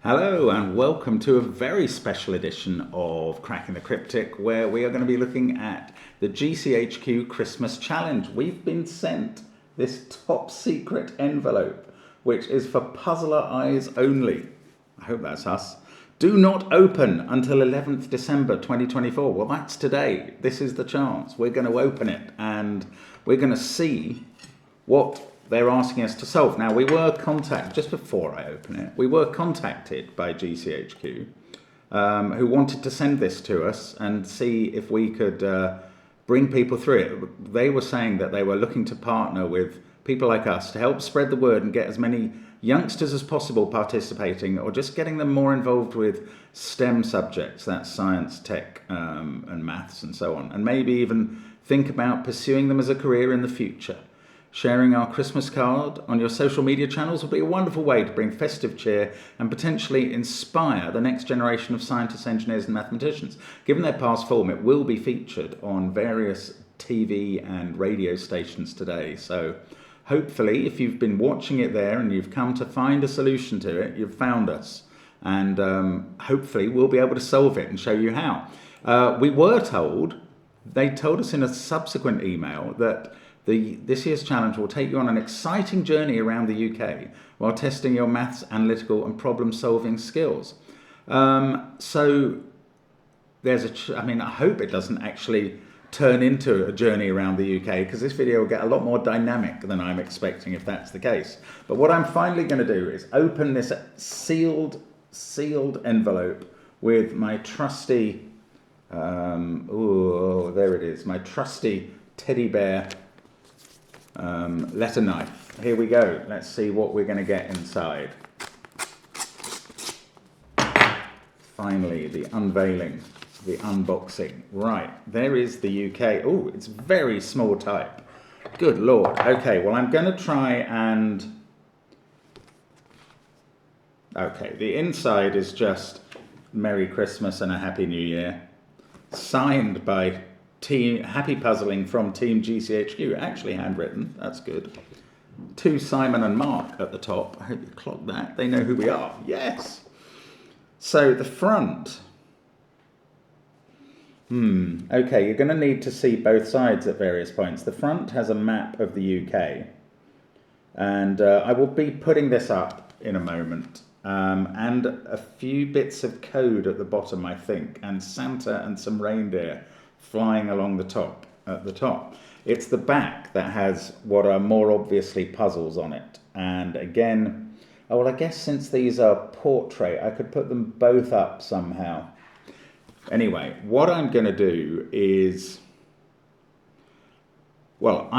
Hello and welcome to a very special edition of Cracking the Cryptic, where we are going to be looking at the GCHQ Christmas Challenge. We've been sent this top secret envelope, which is for puzzler eyes only. I hope that's us. Do not open until 11th December 2024. Well, that's today. This is the chance. We're going to open it and we're going to see what they're asking us to solve. Now, we were contacted, just before I open it, we were contacted by GCHQ, who wanted to send this to us and see if we could bring people through it. They were saying that they were looking to partner with people like us to help spread the word and get as many youngsters as possible participating, or just getting them more involved with STEM subjects, that's science, tech, and maths and so on, and maybe even think about pursuing them as a career in the future. Sharing our Christmas card on your social media channels will be a wonderful way to bring festive cheer and potentially inspire the next generation of scientists, engineers and mathematicians. Given their past form, it will be featured on various TV and radio stations today. So hopefully, if you've been watching it there and you've come to find a solution to it, you've found us. And hopefully we'll be able to solve it and show you how. We were told, they told us in a subsequent email that this year's challenge will take you on an exciting journey around the UK while testing your maths, analytical and problem-solving skills. So there's I hope it doesn't actually turn into a journey around the UK, because this video will get a lot more dynamic than I'm expecting if that's the case. But what I'm finally going to do is open this sealed envelope with my trusty, there it is, my trusty teddy bear letter knife. Here we go. Let's see what we're going to get inside. Finally, the unveiling, the unboxing. Right, there is the UK. Oh, it's very small type. Good Lord. Okay, well, I'm going to try and... Okay, the inside is just Merry Christmas and a Happy New Year. Signed by Team Happy Puzzling from Team GCHQ, actually handwritten, that's good. To Simon and Mark at the top. I hope you clocked that. They know who we are. Yes. So the front. Okay, you're going to need to see both sides at various points. The front has a map of the UK, and I will be putting this up in a moment. And a few bits of code at the bottom, I think, and Santa and some reindeer flying along the top, at the top. It's the back that has what are more obviously puzzles on it. And again, oh, well, I guess since these are portrait, I could put them both up somehow. Anyway, what I'm going to do is, well,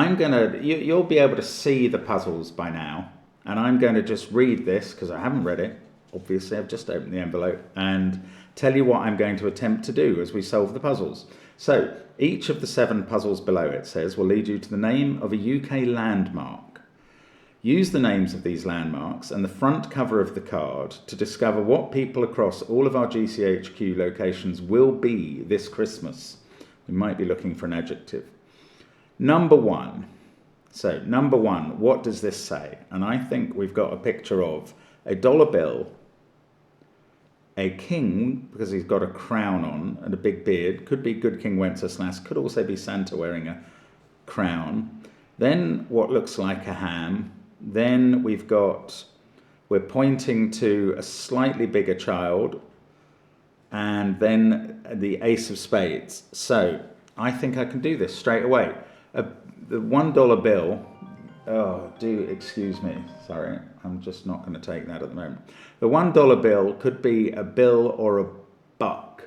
you'll be able to see the puzzles by now. And I'm going to just read this, because I haven't read it. Obviously, I've just opened the envelope, and tell you what I'm going to attempt to do as we solve the puzzles. So, each of the 7 puzzles below, it says, will lead you to the name of a UK landmark. Use the names of these landmarks and the front cover of the card to discover what people across all of our GCHQ locations will be this Christmas. We might be looking for an adjective. Number 1. So, number 1, what does this say? And I think we've got a picture of a dollar bill, a king, because he's got a crown on and a big beard. Could be Good King Wenceslas. Could also be Santa wearing a crown. Then what looks like a ham. Then we're pointing to a slightly bigger child. And then the ace of spades. So I think I can do this straight away. The $1 bill, excuse me, sorry, I'm just not going to take that at the moment. The $1 bill could be a bill or a buck.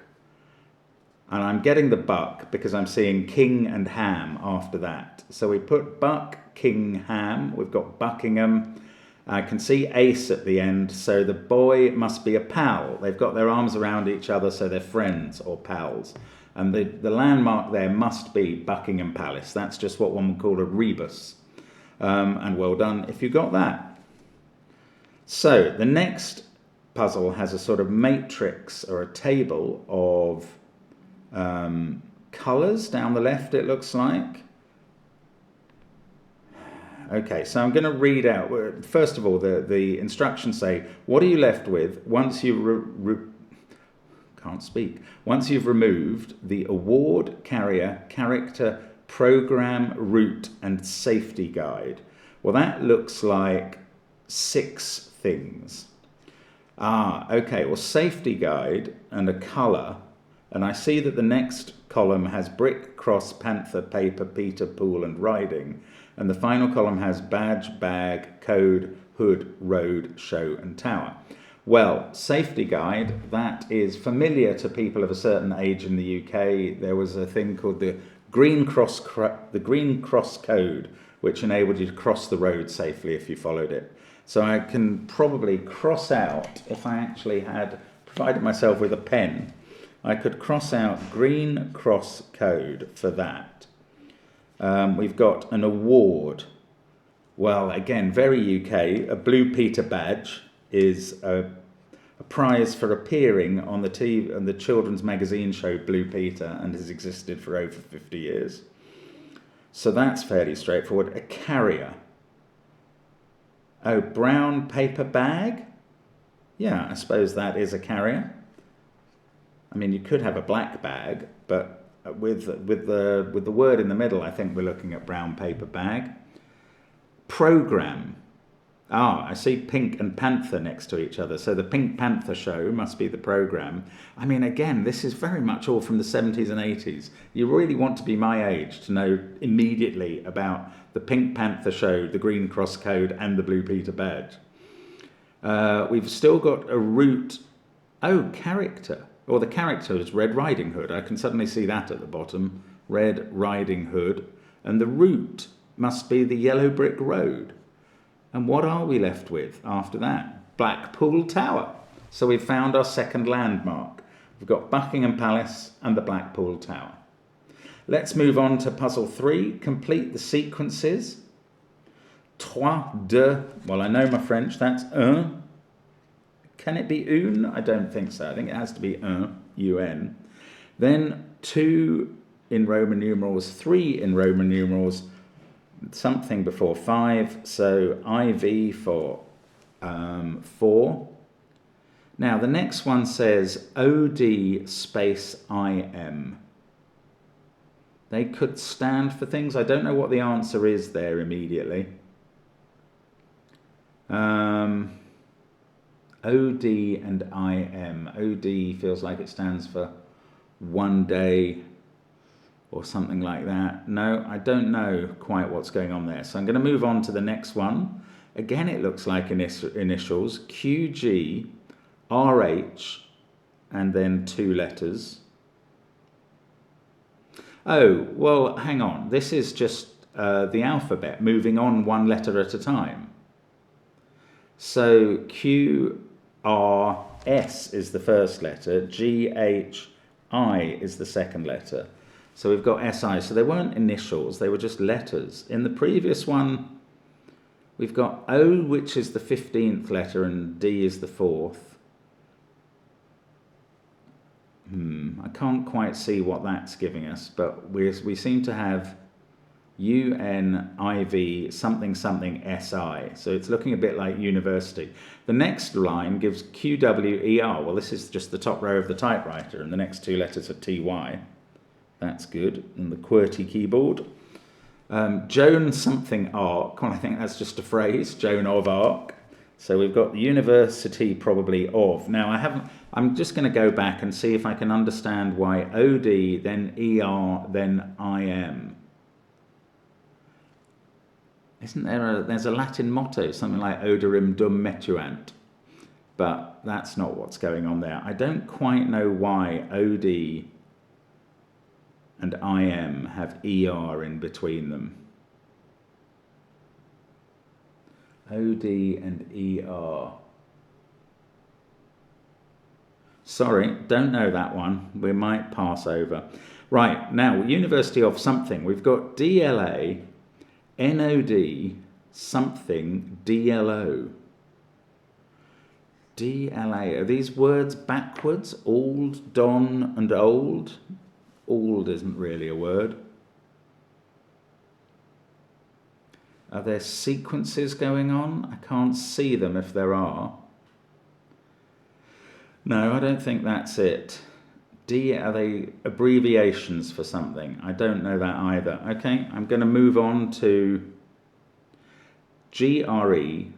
And I'm getting the buck because I'm seeing king and ham after that. So we put buck, king, ham. We've got Buckingham. I can see ace at the end. So the boy must be a pal. They've got their arms around each other, so they're friends or pals. And the landmark there must be Buckingham Palace. That's just what one would call a rebus. And well done if you got that. So the next puzzle has a sort of matrix or a table of colours down the left, it looks like. Okay, so I'm going to read out, first of all, the instructions say, what are you left with once you can't speak. Once you've removed the award, carrier, character, program, route, and safety guide? Well, that looks like 6 things. Okay, well, safety guide and a colour, and I see that the next column has brick, cross, panther, paper, Peter, pool, and riding, and the final column has badge, bag, code, hood, road, show, and tower. Well, safety guide, that is familiar to people of a certain age in the UK. There was a thing called the Green Cross Code, which enabled you to cross the road safely if you followed it. So I can probably cross out, if I actually had provided myself with a pen, I could cross out Green Cross Code for that. We've got an award. Well, again, very UK. A Blue Peter badge is a prize for appearing on the children's magazine show Blue Peter, and has existed for over 50 years. So that's fairly straightforward. A carrier. Oh, brown paper bag? Yeah, I suppose that is a carrier. I mean, you could have a black bag, but with the word in the middle, I think we're looking at brown paper bag. Program. I see Pink and Panther next to each other. So the Pink Panther show must be the program. I mean, again, this is very much all from the 70s and 80s. You really want to be my age to know immediately about the Pink Panther show, the Green Cross Code, and the Blue Peter badge. We've still got a route. Oh, character. Or the character is Red Riding Hood. I can suddenly see that at the bottom. Red Riding Hood. And the route must be the Yellow Brick Road. And what are we left with after that? Blackpool Tower. So we've found our second landmark. We've got Buckingham Palace and the Blackpool Tower. Let's move on to puzzle 3. Complete the sequences. 3, 2. Well, I know my French. That's un. Can it be une? I don't think so. I think it has to be un, un. Then 2 in Roman numerals, 3 in Roman numerals, something before 5, so IV for 4. Now the next one says OD space IM. They could stand for things. I don't know what the answer is there immediately. OD and IM. OD feels like it stands for one day or something like that. No, I don't know quite what's going on there. So I'm going to move on to the next one. Again, it looks like initials. QG, RH, and then 2 letters. Oh, well, hang on. This is just the alphabet, moving on 1 letter at a time. So QRS is the first letter, GHI is the second letter. So we've got SI. So they weren't initials, they were just letters. In the previous one, we've got O, which is the 15th letter, and D is the 4th. I can't quite see what that's giving us, but we seem to have UNIV something something SI. So it's looking a bit like university. The next line gives QWER. Well, this is just the top row of the typewriter, and the next 2 letters are TY. That's good. And the QWERTY keyboard. Joan something Arc. Well, I think that's just a phrase. Joan of Arc. So we've got the university probably of. Now I'm just going to go back and see if I can understand why OD, then ER, then IM. Isn't there's a Latin motto, something like Oderim dum metuant, but that's not what's going on there. I don't quite know why OD and IM have ER in between them. OD and ER. Sorry, don't know that one. We might pass over. Right, now, University of something. We've got DLA, NOD, something, DLO. DLA. Are these words backwards? Old, don, and old? Old isn't really a word. Are there sequences going on? I can't see them if there are. No, I don't think that's it. Are they abbreviations for something? I don't know that either. Okay, I'm going to move on to GREAT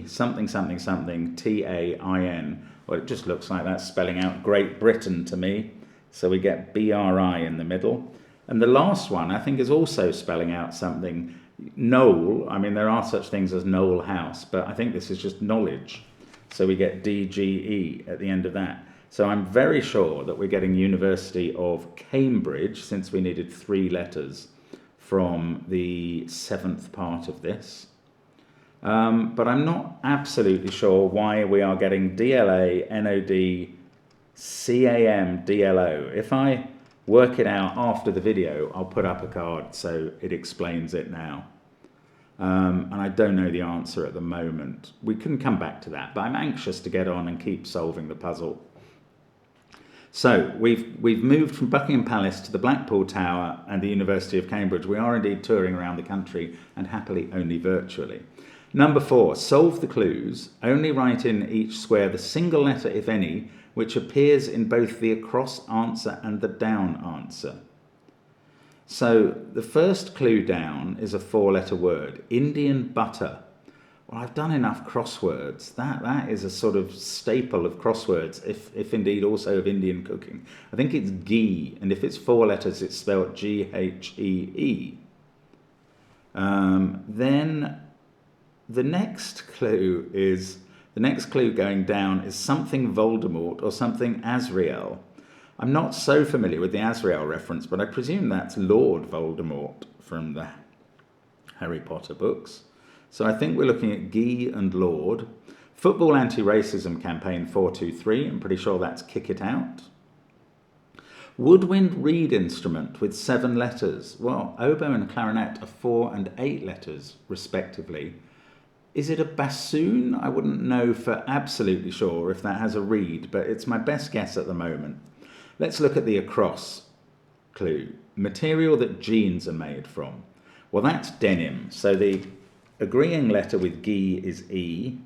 something something something TAIN. Well, it just looks like that's spelling out Great Britain to me. So we get BRI in the middle. And the last one, I think, is also spelling out something. Knoll, I mean, there are such things as Knoll House, but I think this is just knowledge. So we get DGE at the end of that. So I'm very sure that we're getting University of Cambridge, since we needed 3 letters from the 7th part of this. But I'm not absolutely sure why we are getting DLA, NOD, CAM, DLO. If I work it out after the video, I'll put up a card so it explains it now. And I don't know the answer at the moment. We can come back to that, but I'm anxious to get on and keep solving the puzzle. So we've moved from Buckingham Palace to the Blackpool Tower and the University of Cambridge. We are indeed touring around the country, and happily only virtually. Number 4, solve the clues. Only write in each square the single letter, if any, which appears in both the across answer and the down answer. So the first clue down is a 4-letter word, Indian butter. Well, I've done enough crosswords. That is a sort of staple of crosswords, if indeed also of Indian cooking. I think it's ghee, and if it's 4 letters, it's spelled GHEE. Then the next clue going down is something Voldemort or something Azrael. I'm not so familiar with the Azrael reference, but I presume that's Lord Voldemort from the Harry Potter books. So I think we're looking at Guy and Lord. Football anti-racism campaign 423. I'm pretty sure that's Kick It Out. Woodwind reed instrument with 7 letters. Well, oboe and clarinet are 4 and 8 letters, respectively. Is it a bassoon? I wouldn't know for absolutely sure if that has a reed, but it's my best guess at the moment. Let's look at the across clue. Material that jeans are made from. Well, that's denim. So the agreeing letter with Guy is E.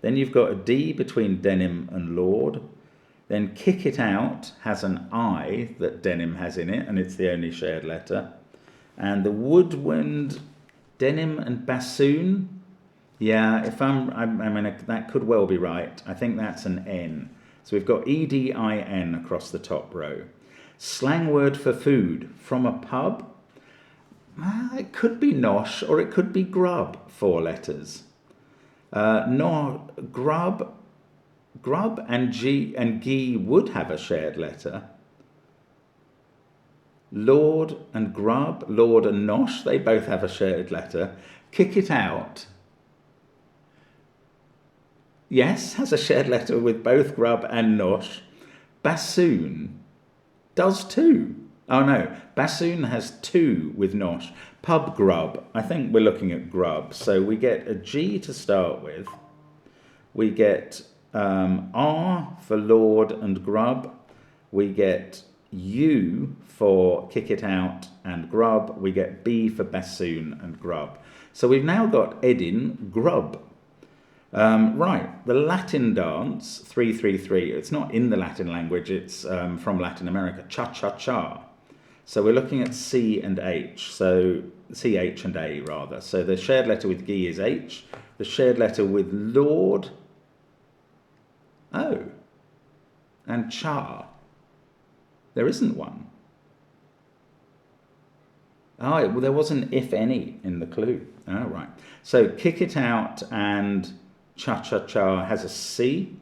Then you've got a D between denim and Lord. Then Kick It Out has an I that denim has in it, and it's the only shared letter. And the woodwind, denim and bassoon. Yeah, if I mean, that could well be right. I think that's an N. So we've got EDIN across the top row. Slang word for food, from a pub. It could be nosh or it could be grub, 4 letters. Grub and G and Gee would have a shared letter. Lord and grub, Lord and nosh, they both have a shared letter. Kick It Out. Yes, has a shared letter with both grub and nosh. Bassoon does too. Oh no, bassoon has 2 with nosh. Pub grub, I think we're looking at grub. So we get a G to start with. We get R for Lord and grub. We get U for Kick It Out and grub. We get B for bassoon and grub. So we've now got Edin grub. Right, the Latin dance, 333, it's not in the Latin language, it's from Latin America, cha-cha-cha. So we're looking at C and H, so CH and A rather. So the shared letter with G is H, the shared letter with Lord, oh, and cha, there isn't one. Oh, well, there was an if any in the clue. Oh, right. So Kick It Out and cha-cha-cha has a C.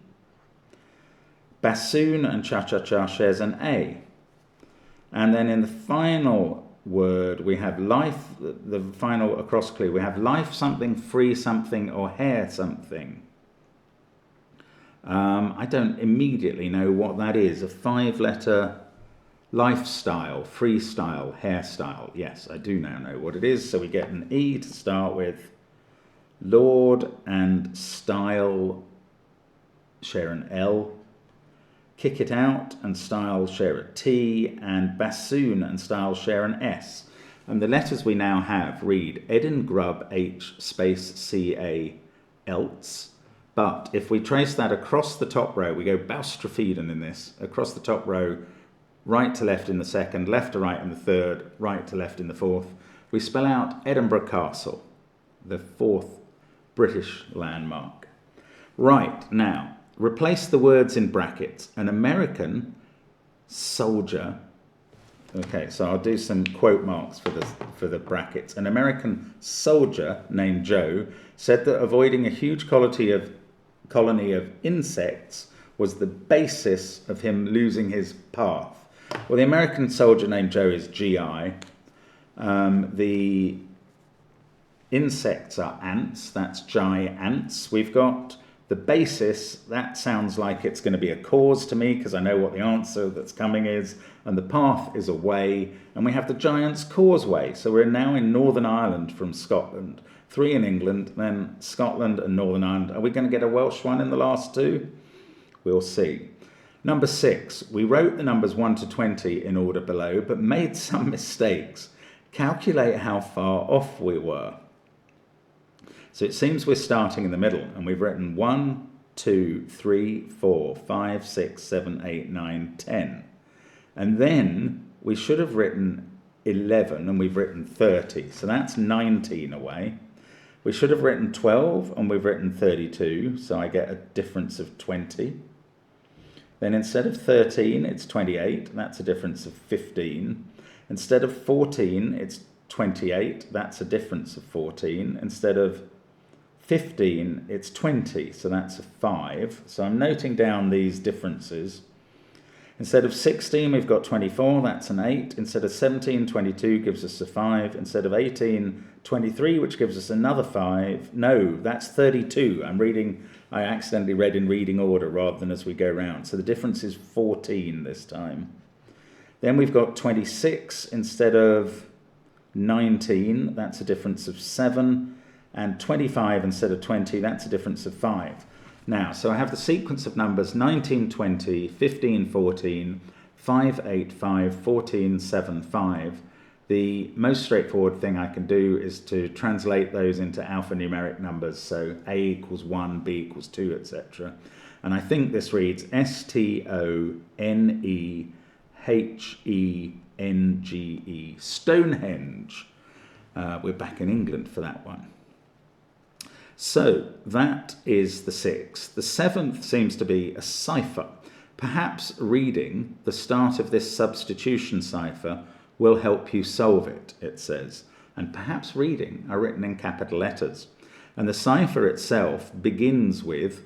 Bassoon and cha-cha-cha shares an A. And then in the final word, we have life, the final across clue, we have life something, free something, or hair something. I don't immediately know what that is. A 5-letter lifestyle, freestyle, hairstyle. Yes, I do now know what it is. So we get an E to start with. Lord and style share an L. Kick It Out and style share a T. And bassoon and style share an S. And the letters we now have read Edin Grub H space CA else. But if we trace that across the top row, we go Baustrafeden in this, across the top row, right to left in the second, left to right in the third, right to left in the fourth. We spell out Edinburgh Castle, the fourth British landmark. Right, now, replace the words in brackets. An American soldier, okay, so I'll do some quote marks for the brackets. An American soldier named Joe said that avoiding a huge colony of insects was the basis of him losing his path. Well, the American soldier named Joe is GI. The insects are ants, that's giants. We've got the basis, that sounds like it's going to be a cause to me because I know what the answer that's coming is, and the path is away, and we have the Giant's Causeway. So we're now in Northern Ireland from Scotland, 3 in England, then Scotland and Northern Ireland. Are we going to get a Welsh one in the last 2? We'll see. Number 6, we wrote the numbers 1 to 20 in order below, but made some mistakes. Calculate how far off we were. So it seems we're starting in the middle, and we've written 1, 2, 3, 4, 5, 6, 7, 8, 9, 10. And then we should have written 11, and we've written 30. So that's 19 away. We should have written 12, and we've written 32. So I get a difference of 20. Then instead of 13, it's 28. That's a difference of 15. Instead of 14, it's 28. That's a difference of 14. Instead of 15, it's 20. So that's a 5. So I'm noting down these differences. Instead of 16, we've got 24. That's an 8. Instead of 17, 22 gives us a 5. Instead of 18, 23, which gives us another 5. No, that's 32. I accidentally read in reading order rather than as we go round. So the difference is 14 this time. Then we've got 26 instead of 19. That's a difference of 7. And 25 instead of 20. That's a difference of 5. Now, so I have the sequence of numbers 19, 20, 15, 14, 5, 8, 5, 14, 7, 5. The most straightforward thing I can do is to translate those into alphanumeric numbers. So A equals 1, B equals 2, etc. And I think this reads Stonehenge, Stonehenge. We're back in England for that one. So that is the 6th. The 7th seems to be a cipher. Perhaps reading the start of this substitution cipher will help you solve it, it says. And perhaps reading are written in capital letters. And the cipher itself begins with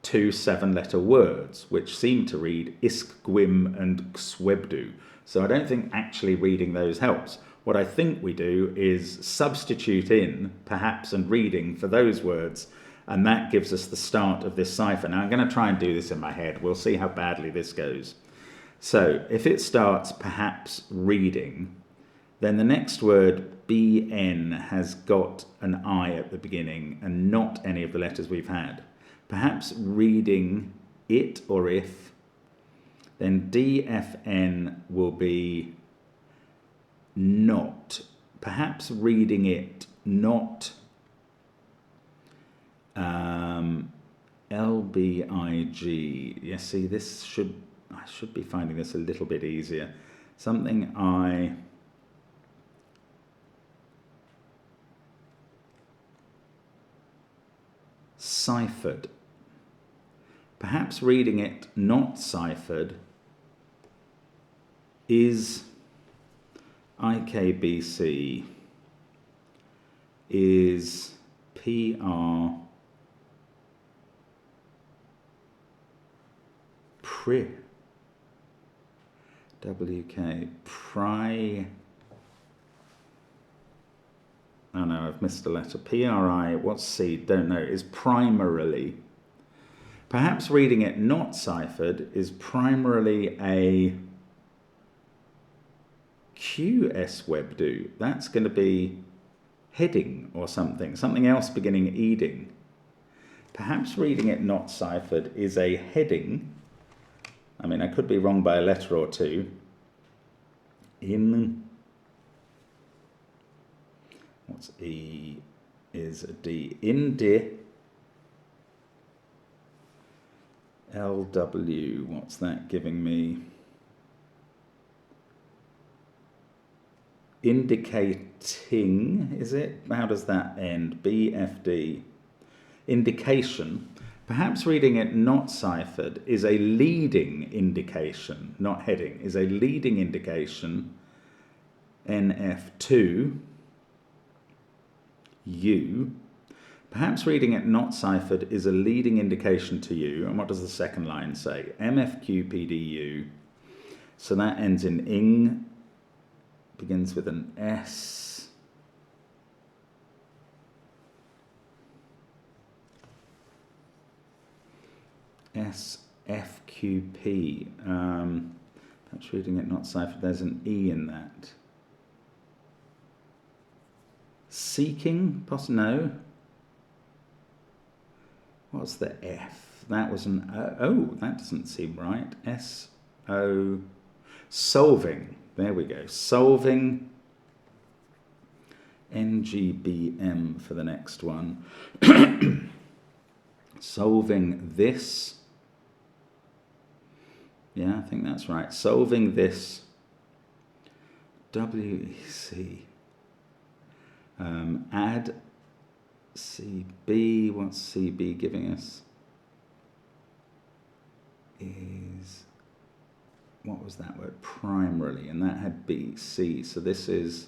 2 7-letter words, which seem to read isk, gwim, and xwebdu. So I don't think actually reading those helps. What I think we do is substitute in perhaps and reading for those words, and that gives us the start of this cipher. Now I'm going to try and do this in my head. We'll see how badly this goes. So if it starts perhaps reading, then the next word BN has got an I at the beginning and not any of the letters we've had. Perhaps reading it or if, then DFN will be not. Perhaps reading it, not. LBIG. Yes, see, I should be finding this a little bit easier. Something I ciphered. Perhaps reading it not ciphered is IKBC, is PR, WK, oh no, I've missed a letter. PRI, what's C? Don't know. Is primarily. Perhaps reading it not ciphered is primarily a QSWebDo. That's going to be heading or something else beginning eding. Perhaps reading it not ciphered is a heading. I mean, I could be wrong by a letter or two. In What's E is a D? Indi. LW, what's that giving me? Indicating, is it? How does that end? BFD. Indication. Perhaps reading it not ciphered is a leading indication, not heading, is a leading indication. NF2. U. Perhaps reading it not ciphered is a leading indication to you. And what does the second line say? MFQPDU. So that ends in ing, begins with an S. SFQP. Perhaps reading it not ciphered, there's an E in that. Seeking, no. What's the F? That was an O. Oh, that doesn't seem right. S-O. Solving. There we go. Solving. NGBM for the next one. Solving this. Yeah, I think that's right. Solving this. WEC. Add CB. What's CB giving us? Is, what was that word? Primarily, and that had BC. So this is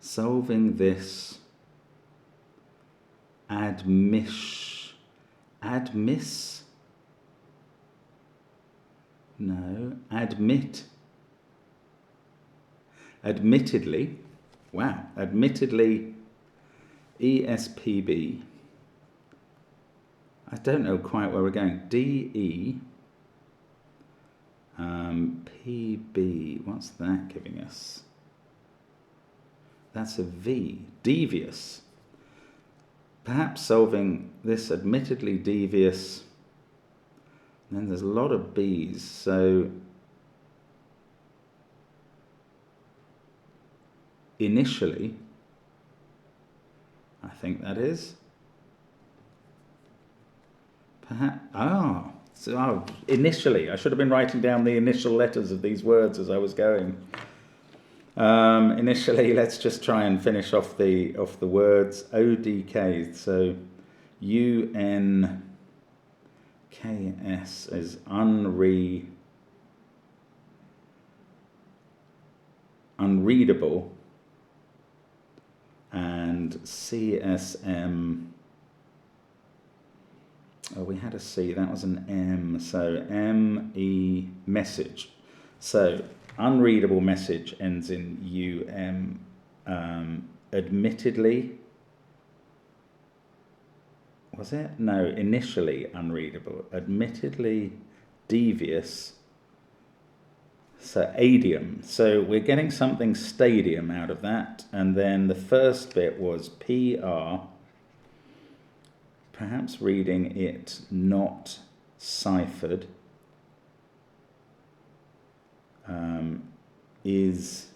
solving this. Admiss. No. Admit. Admittedly. Wow. Admittedly. ESPB. I don't know quite where we're going. DE. PB. What's that giving us? That's a V. Devious. Perhaps solving this admittedly devious. And then there's a lot of B's. So initially, I think that is. Perhaps, initially, I should have been writing down the initial letters of these words as I was going. Initially, let's just try and finish off the words. ODK, so UNKS is unreadable, and CSM. Oh, we had a C, that was an M, so ME, message. So, unreadable message ends in UM. Admittedly, was it? No, initially unreadable. Admittedly devious. So, adium. So, we're getting something stadium out of that. And then the first bit was PR. Perhaps reading it not ciphered is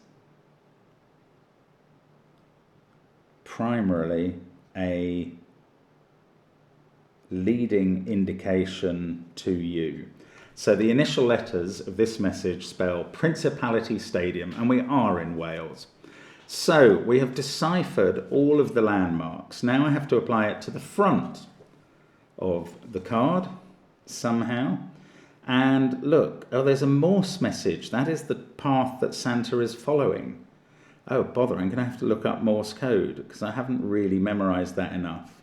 primarily a leading indication to you. So the initial letters of this message spell Principality Stadium, and we are in Wales. So we have deciphered all of the landmarks. Now I have to apply it to the front of the card somehow. And look, oh, there's a Morse message. That is the path that Santa is following. Oh, bother, I'm going to have to look up Morse code because I haven't really memorized that enough.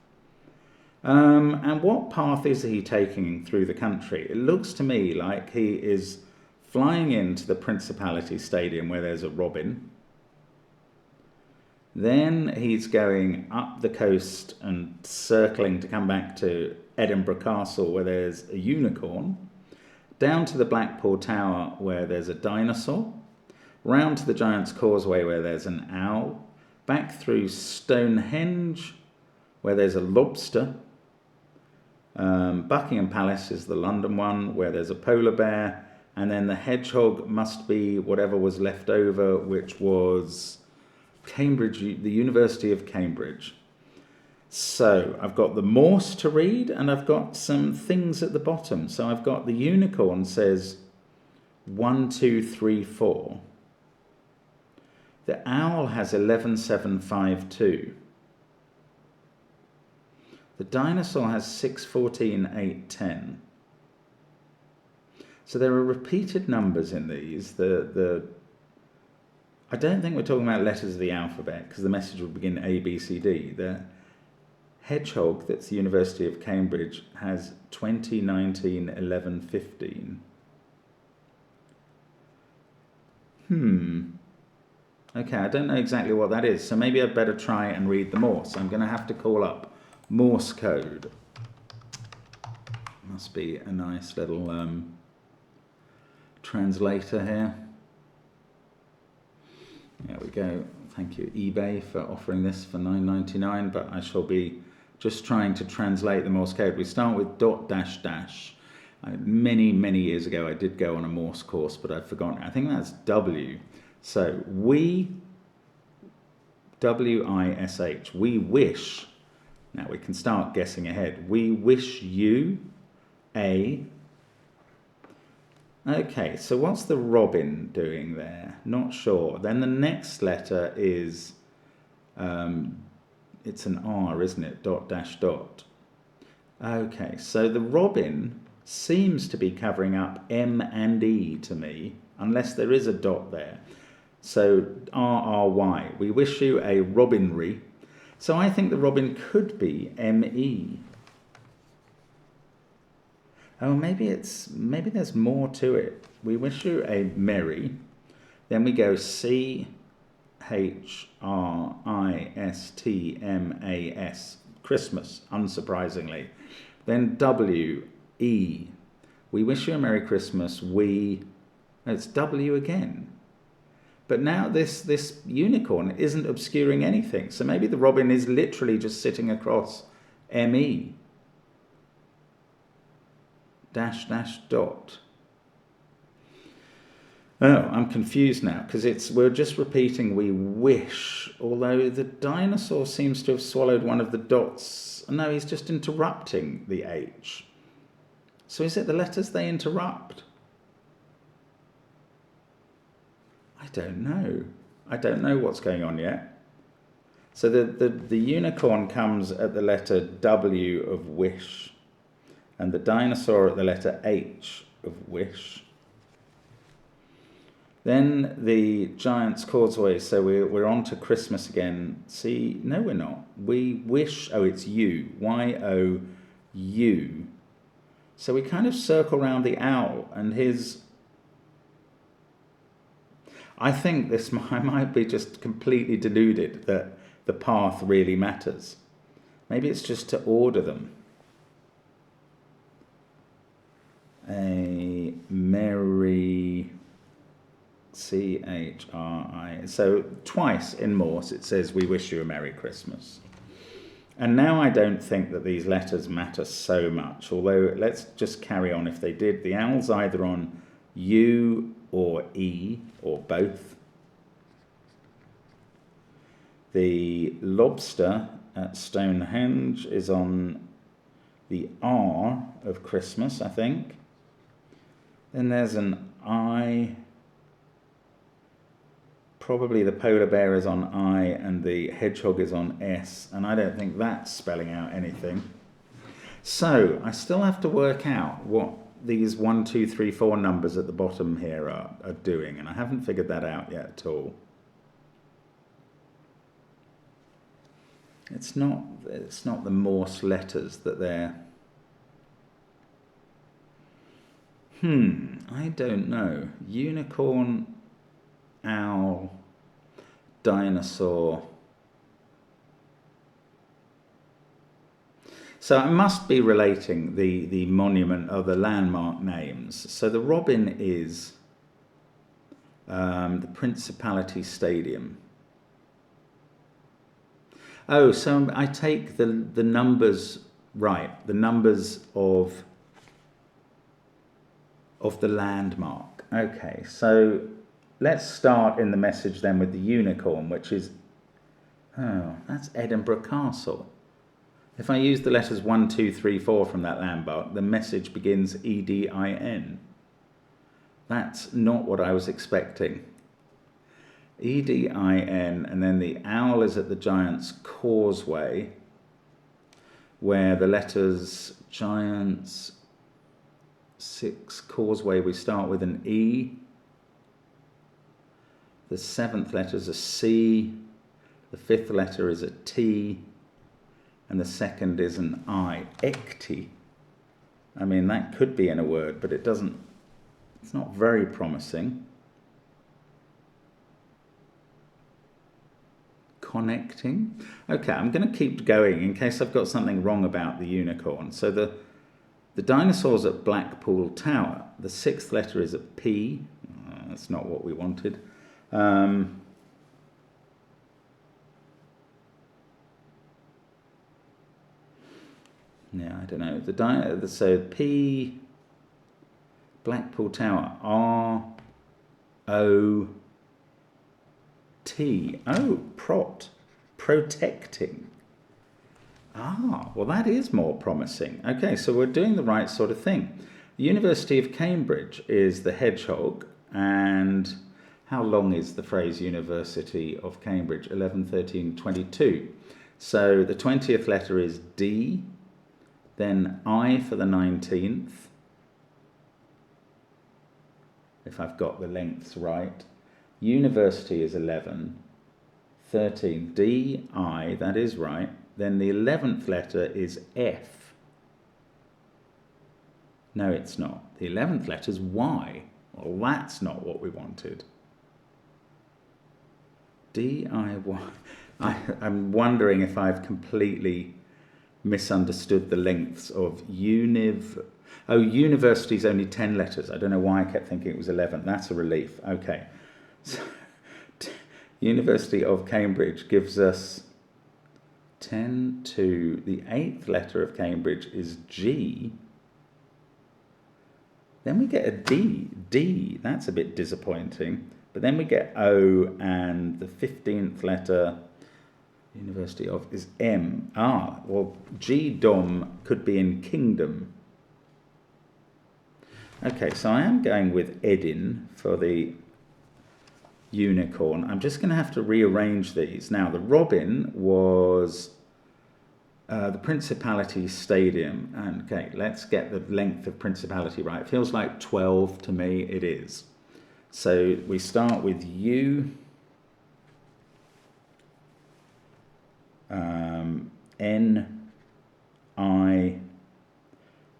And what path is he taking through the country? It looks to me like he is flying into the Principality Stadium where there's a robin. Then he's going up the coast and circling to come back to Edinburgh Castle where there's a unicorn, down to the Blackpool Tower where there's a dinosaur, round to the Giant's Causeway where there's an owl, back through Stonehenge where there's a lobster, Buckingham Palace is the London one where there's a polar bear, and then the hedgehog must be whatever was left over, which was Cambridge, the University of Cambridge. So I've got the Morse to read, and I've got some things at the bottom. So I've got the unicorn says 1, 2, 3, 4. The owl has 11, 7, 5, 2. The dinosaur has 6, 14, 8, 10. So there are repeated numbers in these. I don't think we're talking about letters of the alphabet, because the message would begin A, B, C, D. The hedgehog, that's the University of Cambridge, has 20, 19, 11, 15. Okay, I don't know exactly what that is, so maybe I'd better try and read the Morse. I'm going to have to call up Morse code. Must be a nice little translator here. There we go. Thank you, eBay, for offering this for $9.99, but I shall be just trying to translate the Morse code. We start with dot dash dash. Many years ago I did go on a Morse course, but I've forgotten. I think that's W. So we, W-I-S-H, we wish. Now we can start guessing ahead. We wish you a... Okay, so what's the robin doing there? Not sure. Then the next letter is, it's an R, isn't it? Dot dash dot. Okay, so the robin seems to be covering up M and E to me, unless there is a dot there. So R-R-Y. We wish you a robinry. So I think the robin could be M-E. Oh, maybe there's more to it. We wish you a merry. Then we go C-H-R-I-S-T-M-A-S. Christmas, unsurprisingly. Then W-E. We wish you a Merry Christmas. It's W again. But now this unicorn isn't obscuring anything. So maybe the robin is literally just sitting across M-E. Dash dash dot. Oh, I'm confused now, because we're just repeating we wish, although the dinosaur seems to have swallowed one of the dots. No, he's just interrupting the H. So is it the letters they interrupt? I don't know. I don't know what's going on yet. So the unicorn comes at the letter W of wish, and the dinosaur at the letter H of wish. Then the Giant's Causeway, so we're on to Christmas again. See, no we're not. We wish, oh it's U, Y-O-U. So we kind of circle around the owl and his... I think I might be just completely deluded that the path really matters. Maybe it's just to order them. A merry... C-H-R-I. So twice in Morse it says we wish you a Merry Christmas. And now I don't think that these letters matter so much, although let's just carry on if they did. The owl's either on U or E or both. The lobster at Stonehenge is on the R of Christmas, I think. Then there's an I. Probably the polar bear is on I and the hedgehog is on S, and I don't think that's spelling out anything. So I still have to work out what these 1, 2, 3, 4 numbers at the bottom here are doing, and I haven't figured that out yet at all. It's not the Morse letters that they're... I don't know. Unicorn, owl, dinosaur. So I must be relating the monument or the landmark names. So the robin is the Principality Stadium. Oh, so I take the numbers right, the numbers of the landmark. Okay, so let's start in the message then with the unicorn, which is Oh, that's Edinburgh Castle. If I use the letters 1, 2, 3, 4 from that landmark, the message begins EDIN. That's not what I was expecting. EDIN, and then the owl is at the Giant's Causeway, where the letters Giant's 6 Causeway, we start with an E. The 7th letter is a C. The 5th letter is a T. And the 2nd is an I. Ekti. I mean, that could be in a word, but it doesn't, it's not very promising. Connecting. Okay, I'm going to keep going in case I've got something wrong about the unicorn. So the dinosaur's at Blackpool Tower. The 6th letter is a P. That's not what we wanted. Yeah, I don't know. So P, Blackpool Tower, R-O-T. Oh, protecting. Ah, well, that is more promising. Okay, so we're doing the right sort of thing. The University of Cambridge is the hedgehog, and how long is the phrase University of Cambridge? 11, 13, 22. So the 20th letter is D. Then I for the 19th, if I've got the lengths right. University is 11, 13, D, I, that is right. Then the 11th letter is F. No, it's not. The 11th letter is Y. Well, that's not what we wanted. D, I, Y. I'm wondering if I've completely misunderstood the lengths of university's only 10 letters. I don't know why I kept thinking it was 11. That's a relief. Okay. So, University of Cambridge gives us 10 to the 8th letter of Cambridge is G. Then we get a D. D, that's a bit disappointing. But then we get O, and the 15th letter University of is M. Ah, well, G-dom could be in kingdom. Okay, so I am going with Edin for the unicorn. I'm just going to have to rearrange these. Now, the robin was the Principality Stadium. And okay, let's get the length of Principality right. It feels like 12 to me. It is. So we start with U. N, I,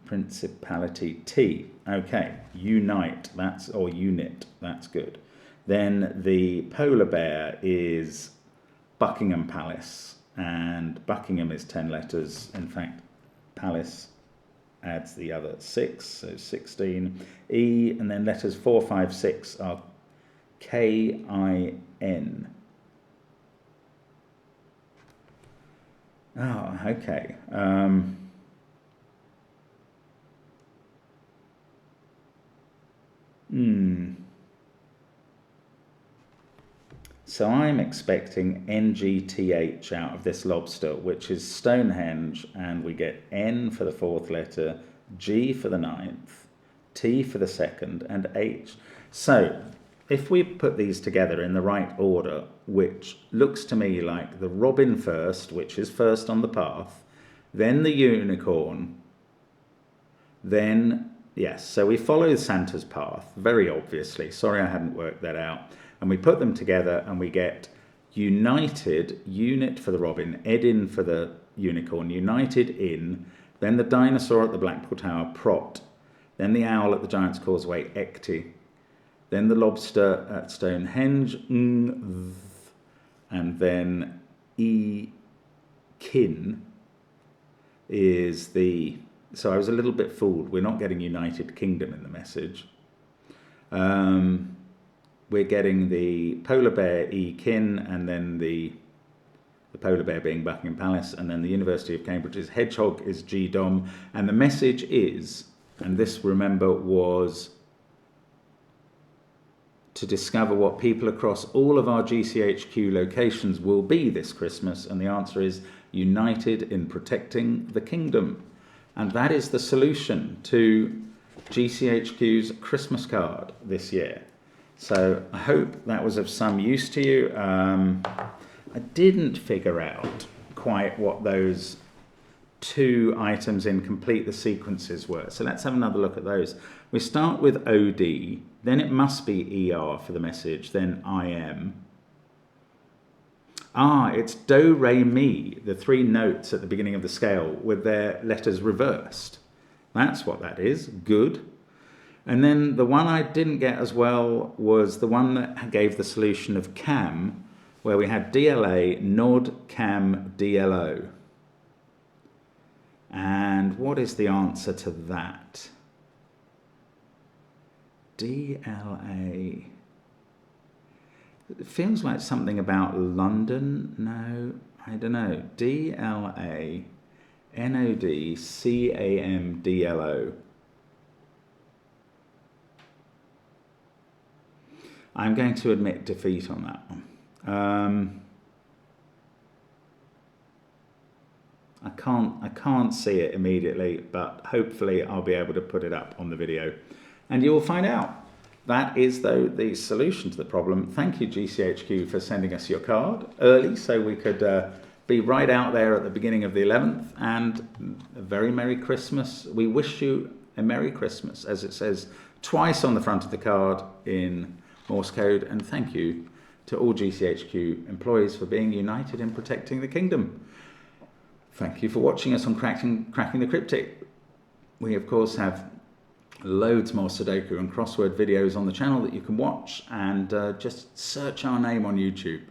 Principality, T. Okay, unite, or unit, that's good. Then the polar bear is Buckingham Palace, and Buckingham is 10 letters. In fact, Palace adds the other 6, so 16. E, and then letters 4, 5, 6 are K-I-N. Oh, okay. So I'm expecting NGTH out of this lobster, which is Stonehenge, and we get N for the 4th letter, G for the 9th, T for the 2nd, and H. So if we put these together in the right order, which looks to me like the robin first, which is first on the path, then the unicorn, then, yes, so we follow Santa's path, very obviously. Sorry I hadn't worked that out. And we put them together and we get united, unit for the robin, Edin for the unicorn, united in, then the dinosaur at the Blackpool Tower, Prot, then the owl at the Giant's Causeway, Ekti, then the lobster at Stonehenge, and then kin is the... So I was a little bit fooled. We're not getting United Kingdom in the message. We're getting the polar bear kin, and then the polar bear being Buckingham Palace, and then the University of Cambridge's hedgehog is G-dom, and the message is, and this, remember, was to discover what people across all of our GCHQ locations will be this Christmas, and the answer is united in protecting the kingdom. And that is the solution to GCHQ's Christmas card this year. So I hope that was of some use to you. I didn't figure out quite what those 2 items in complete the sequences were. So let's have another look at those. We start with OD, then it must be ER for the message, then IM. It's Do, Re, Mi, the 3 notes at the beginning of the scale with their letters reversed. That's what that is. Good. And then the one I didn't get as well was the one that gave the solution of CAM, where we had DLA, NOD, CAM, DLO. And what is the answer to that? DLA. It feels like something about London. No, I don't know. DLA, NOD, CAM, DLO. I'm going to admit defeat on that one. I can't see it immediately, but hopefully I'll be able to put it up on the video and you will find out. That is, though, the solution to the problem. Thank you, GCHQ, for sending us your card early so we could be right out there at the beginning of the 11th, and a very Merry Christmas. We wish you a Merry Christmas, as it says twice on the front of the card in Morse code, and thank you to all GCHQ employees for being united in protecting the kingdom. Thank you for watching us on Cracking the Cryptic. We, of course, have loads more Sudoku and crossword videos on the channel that you can watch, and just search our name on YouTube.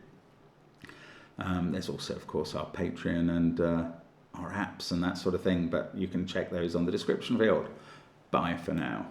There's also, of course, our Patreon and our apps and that sort of thing, but you can check those on the description field. Bye for now.